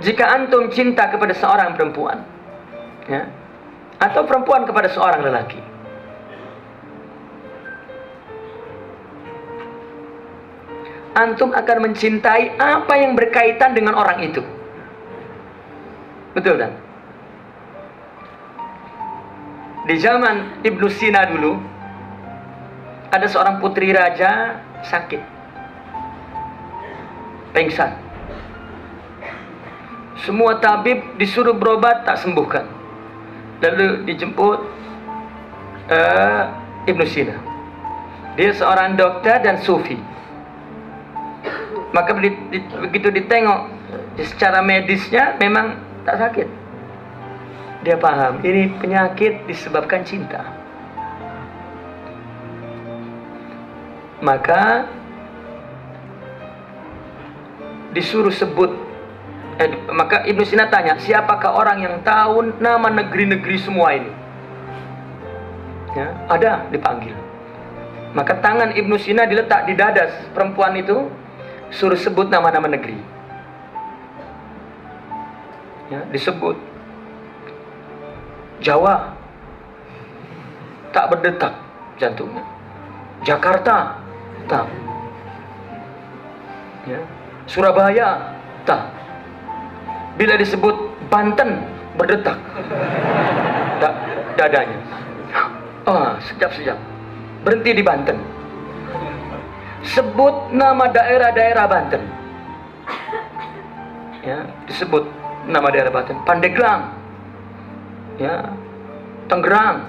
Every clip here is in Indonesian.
Jika antum cinta kepada seorang perempuan, ya, atau perempuan kepada seorang lelaki, antum akan mencintai apa yang berkaitan dengan orang itu. Betul kan? Di zaman Ibnu Sina dulu, ada seorang putri raja sakit, pingsan. Semua tabib disuruh berobat, tak sembuhkan. Lalu dijemput Ibnu Sina. Dia seorang dokter dan sufi. Maka begitu ditengok secara medisnya memang tak sakit. Dia paham, ini penyakit disebabkan cinta. Maka disuruh sebut. Maka Ibnu Sina tanya, siapakah orang yang tahu nama negeri-negeri semua ini? Ya, ada, dipanggil. Maka tangan Ibnu Sina diletak di dada perempuan itu, suruh sebut nama-nama negeri. Ya, disebut. Jawa, tak berdetak jantungnya. Jakarta, tak. Ya. Surabaya, tak. Bila disebut Banten, berdetak dadanya. Sekejap. Berhenti di Banten. Sebut nama daerah-daerah Banten. Ya, disebut nama daerah Banten. Pandeglang, ya, Tangerang,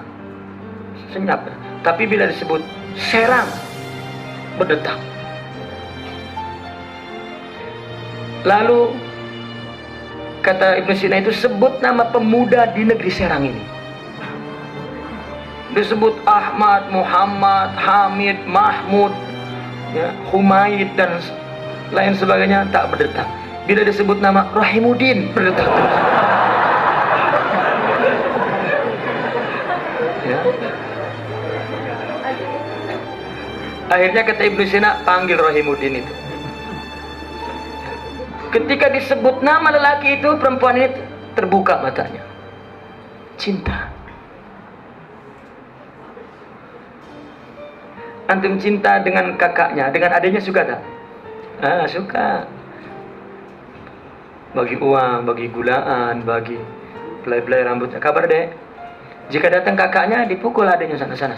senyap. Tapi bila disebut Serang, berdetak. Lalu kata Ibnu Sina itu, sebut nama pemuda di negeri Serang ini. Disebut Ahmad, Muhammad, Hamid, Mahmud, ya, Humaid dan lain sebagainya, tak berdetak. Bila disebut nama Rahimuddin, berdetak. Ya. Akhirnya kata Ibnu Sina, panggil Rahimuddin itu. Ketika disebut nama lelaki itu, perempuan ini terbuka matanya. Cinta. Antum cinta dengan kakaknya, dengan adiknya, suka tak? Suka. Bagi uang, bagi gulaan, bagi belai-belai rambutnya. Kabar dek, jika datang kakaknya, dipukul adiknya sana.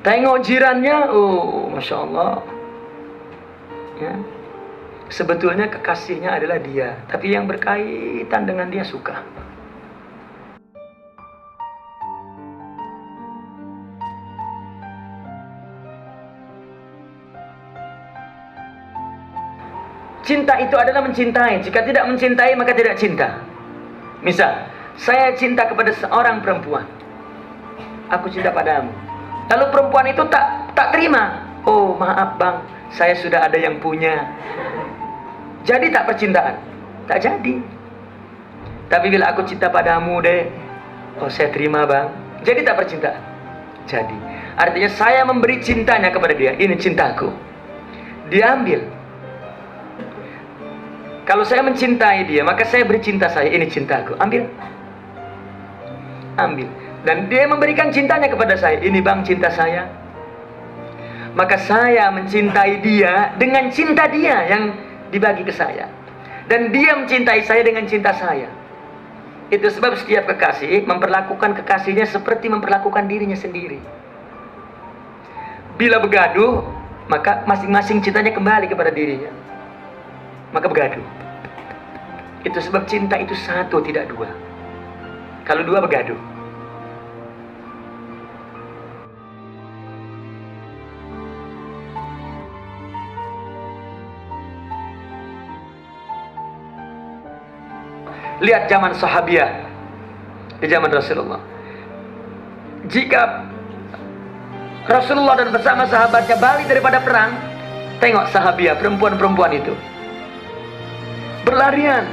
Tengok jirannya, Masya Allah. Ya. Sebetulnya kekasihnya adalah dia, tapi yang berkaitan dengan dia suka. Cinta itu adalah mencintai. Jika tidak mencintai, maka tidak cinta. Misal, saya cinta kepada seorang perempuan, aku cinta padamu. Lalu perempuan itu tak terima. Oh maaf bang, saya sudah ada yang punya. Jadi tak percintaan? Tak jadi. Tapi bila aku cinta padamu deh, oh saya terima bang. Jadi tak percintaan? Jadi. Artinya saya memberi cintanya kepada dia. Ini cintaku. Dia ambil. Kalau saya mencintai dia, maka saya beri cinta saya. Ini cintaku. Ambil. Dan dia memberikan cintanya kepada saya. Ini bang cinta saya. Maka saya mencintai dia dengan cinta dia yang dibagi ke saya. Dan dia mencintai saya dengan cinta saya. Itu sebab setiap kekasih memperlakukan kekasihnya seperti memperlakukan dirinya sendiri. Bila begaduh, maka masing-masing cintanya kembali kepada dirinya. Maka begaduh. Itu sebab cinta itu satu, tidak dua. Kalau dua, begaduh. Lihat zaman sahabiah, di zaman Rasulullah. Jika Rasulullah dan bersama sahabatnya balik daripada perang, tengok sahabiah, perempuan-perempuan itu berlarian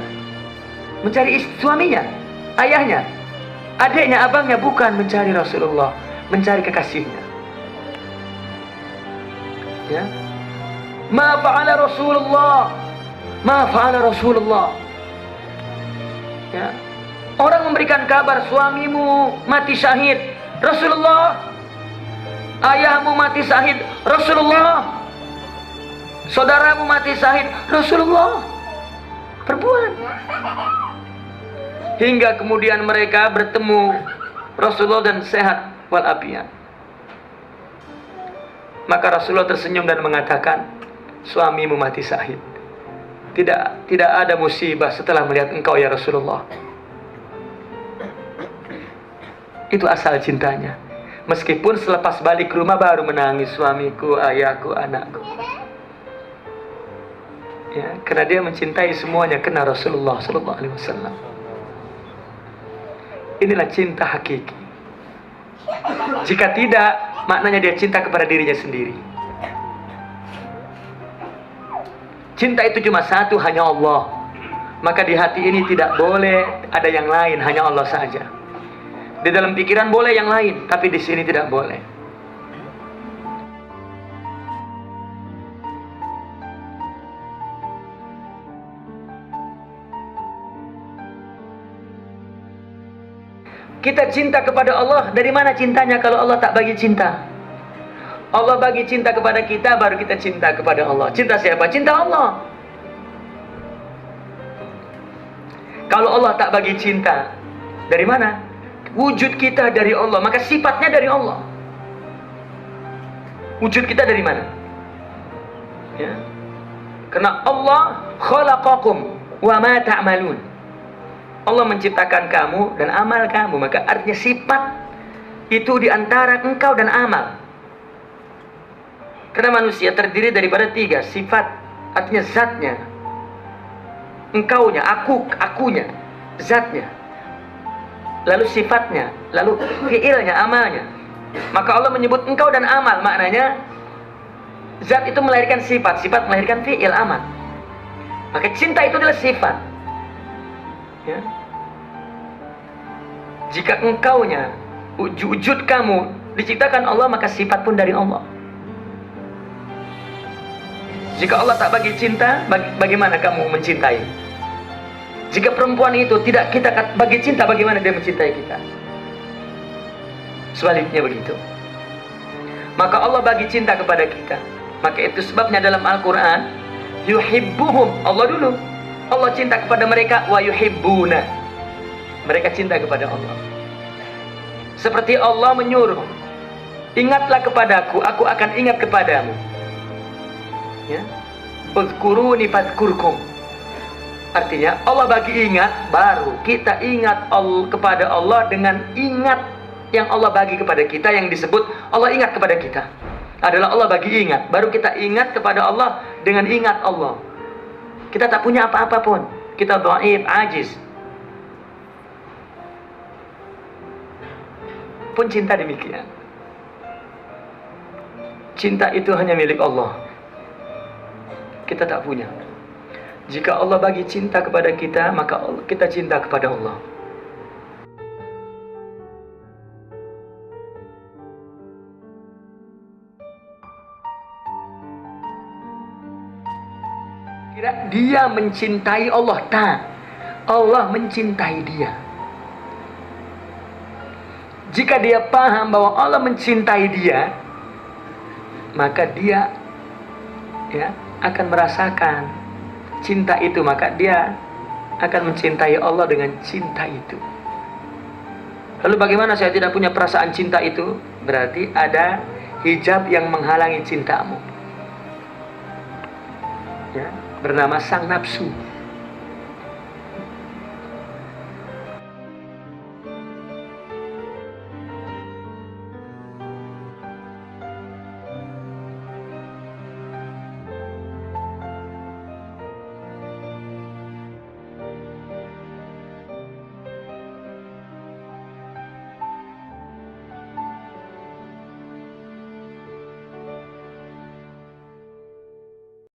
mencari suaminya, ayahnya, adiknya, abangnya, bukan mencari Rasulullah, mencari kekasihnya. Ya. Ma fa'ala Rasulullah Ma fa'ala Rasulullah. Ya. Orang memberikan kabar suamimu mati syahid, Rasulullah. Ayahmu mati syahid, Rasulullah. Saudaramu mati syahid, Rasulullah. Perempuan. Hingga kemudian mereka bertemu Rasulullah dan sehat walafiat. Maka Rasulullah tersenyum dan mengatakan, suamimu mati syahid. Tidak ada musibah setelah melihat engkau ya Rasulullah. Itu asal cintanya. Meskipun selepas balik ke rumah baru menangis, suamiku, ayahku, anakku. Ya, karena dia mencintai semuanya karena Rasulullah sallallahu alaihi wasallam. Inilah cinta hakiki. Jika tidak, maknanya dia cinta kepada dirinya sendiri. Cinta itu cuma satu, hanya Allah. Maka di hati ini tidak boleh ada yang lain, hanya Allah saja. Di dalam pikiran boleh yang lain, tapi di sini tidak boleh. Kita cinta kepada Allah, dari mana cintanya kalau Allah tak bagi cinta? Allah bagi cinta kepada kita, baru kita cinta kepada Allah. Cinta siapa? Cinta Allah. Kalau Allah tak bagi cinta, dari mana? Wujud kita dari Allah, maka sifatnya dari Allah. Wujud kita dari mana? Ya. Karena Allah khalaqakum wa ma ta'malun. Allah menciptakan kamu dan amal kamu, maka artinya sifat itu di antara engkau dan amal. Karena manusia terdiri daripada tiga sifat, artinya zatnya, engkaunya, akunya, zatnya, lalu sifatnya, lalu fiilnya, amalnya. Maka Allah menyebut engkau dan amal, maknanya zat itu melahirkan sifat, sifat melahirkan fiil, amal. Maka cinta itu adalah sifat. Ya. Jika engkaunya, wujud kamu diciptakan Allah, maka sifat pun dari Allah. Jika Allah tak bagi cinta, bagaimana kamu mencintai? Jika perempuan itu tidak kita bagi cinta, bagaimana dia mencintai kita? Sebaliknya begitu. Maka Allah bagi cinta kepada kita. Maka itu sebabnya dalam Al-Quran, yuhibbuhum, Allah dulu. Allah cinta kepada mereka, wa yuhibbuna. Mereka cinta kepada Allah. Seperti Allah menyuruh, ingatlah kepadaku, aku akan ingat kepadamu. Ya. Uzkuruni fadkurkum. Artinya Allah bagi ingat, baru kita ingat kepada Allah dengan ingat yang Allah bagi kepada kita, yang disebut Allah ingat kepada kita. Adalah Allah bagi ingat, baru kita ingat kepada Allah dengan ingat Allah. Kita tak punya apa-apa pun. Kita dhaif, ajiz. Pun cinta demikian. Cinta itu hanya milik Allah. Kita tak punya. Jika Allah bagi cinta kepada kita, maka kita cinta kepada Allah. Kira dia mencintai Allah, tak. Allah mencintai dia. Jika dia paham bahwa Allah mencintai dia, maka dia akan merasakan cinta itu, maka dia akan mencintai Allah dengan cinta itu. Lalu bagaimana saya tidak punya perasaan cinta itu? Berarti ada hijab yang menghalangi cintamu. Ya, bernama sang nafsu.